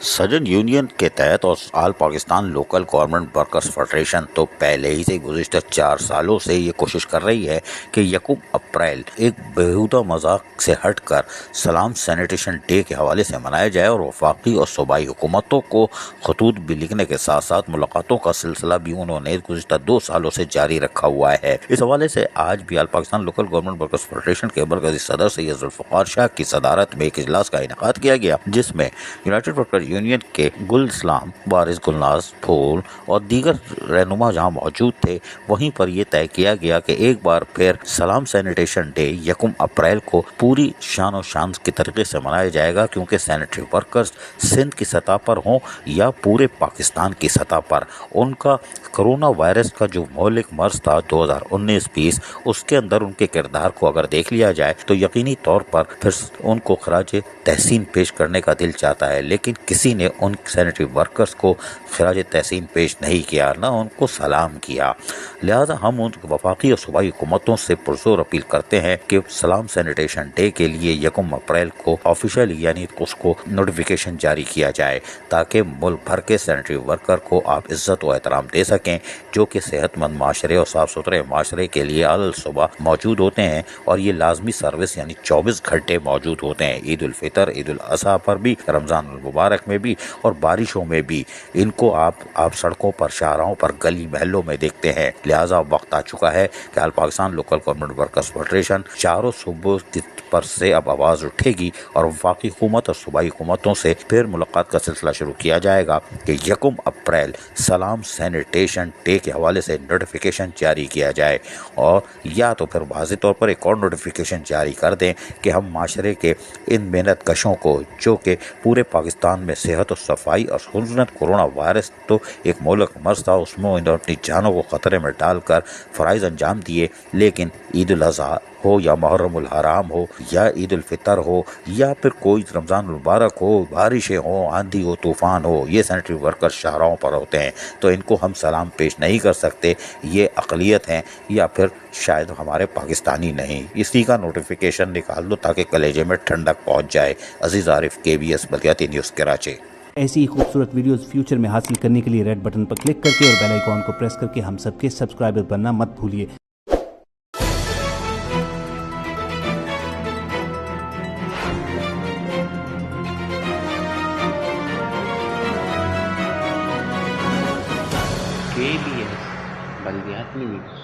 सजन union के तहत और all Pakistan local government workers federation तो पहले ही से गुज़िश्ता 4 सालों से ये कोशिश कर रही है कि यकम अप्रैल एक बेहुदा मजाक से हटकर सलाम सैनिटेशन डे के हवाले से मनाया जाए और वफाकी और सूबाई हुकूमतों को खतूत भी लिखने के साथ साथ मुलाकातों का सिलसिला भी उन्होंने गुज़िश्ता 2 सालों से जारी रखा हुआ है। इस हवाले से आज भी all Pakistan local government workers federation के मरकजी सदर सैयद जुल्फ़िकार शाह की सदारत में एक इजलास का इनेकाद किया गया, जिसमें यूनाइटेड वर्कर यूनियन के गुल इस्लाम, वारिस गुलनाज, फूल और दीगर रहनुमा जहां मौजूद थे, वहीं पर यह तय किया गया कि एक बार फिर सलाम सैनिटेशन डे यकम अप्रैल को पूरी शान और शान के तरीके से मनाया जाएगा, क्योंकि सैनिटरी वर्कर्स सिंध की सतह पर हों या पूरे पाकिस्तान की सतह पर उनका कोरोना वायरस का जो मौलिक मर्ज था 2019-20, उसके अंदर उनके किरदार को अगर देख लिया जाए तो यकीनी तौर पर फिर उनको खराज तहसीन पेश करने का दिल चाहता है, लेकिन किसी ने उन सैनिटरी वर्कर्स को खराज तहसीन पेश नहीं किया, ना उनको सलाम किया। लिहाजा हम उन वफाकी और सूबाई हुकूमतों से पुरजोर अपील करते हैं कि सलाम सैनिटेशन डे के लिए यकम अप्रैल को ऑफिशियल यानी उसको नोटिफिकेशन जारी किया जाए, ताकि मुल्क भर के सैनिटरी वर्कर को आप इज्जत और एहतराम दे सकें, जो कि सेहतमंद माशरे और साफ सुथरे माशरे के लिए अल सुबह मौजूद होते हैं और ये लाजमी सर्विस यानी 24 घंटे मौजूद होते हैं। ईद उल फितर, ईद उल अज़हा पर भी, रमज़ान मुबारक में भी और बारिशों में भी इनको आप सड़कों पर, शाहराहों पर, गली महलों में देखते हैं। लिहाजा वक्त आ चुका है कि all Pakistan local government workers federation चारों सूबों पर से अब आवाज़ उठेगी और वफाकी हुकूमत और सूबाई हुकूमतों से फिर मुलाकात का सिलसिला शुरू किया जाएगा कि यकम अप्रैल सलाम सैनिटेशन डे के हवाले से नोटिफिकेशन जारी किया जाए, और या तो फिर वाज़ेह तौर पर एक और नोटिफिकेशन जारी कर दें कि हम माशरे के इन मेहनत कशों को, जो कि पूरे पाकिस्तान में सेहत और सफाई और सुनत कोरोना वायरस तो एक मौलिक मर्ज था, उसमें इन्होंने अपनी जानों को ख़तरे में डालकर फ़राइज़ अंजाम दिए, लेकिन ईद उल अज़हा हो या मुहर्रम उल हराम हो या ईद उल फितर हो या फिर कोई रमज़ान मुबारक हो, बारिशें हो, आंधी हो, तूफ़ान हो, ये सैनिटरी वर्कर शाहराहों पर होते हैं, तो इनको हम सलाम पेश नहीं कर सकते। ये अक़लियत हैं या फिर शायद हमारे पाकिस्तानी नहीं। इसी का नोटिफिकेशन निकाल दो ताकि कलेजे में ठंडक पहुँच जाए। अजीज़ आरिफ, KBS बल्दियाती न्यूज़ कराची। ऐसी ही खूबसूरत वीडियोस फ्यूचर में हासिल करने के लिए रेड बटन पर क्लिक करके और बेल आइकॉन को प्रेस करके हम सबके सब्सक्राइबर बनना मत भूलिए। KBS बल्दियाती न्यूज़।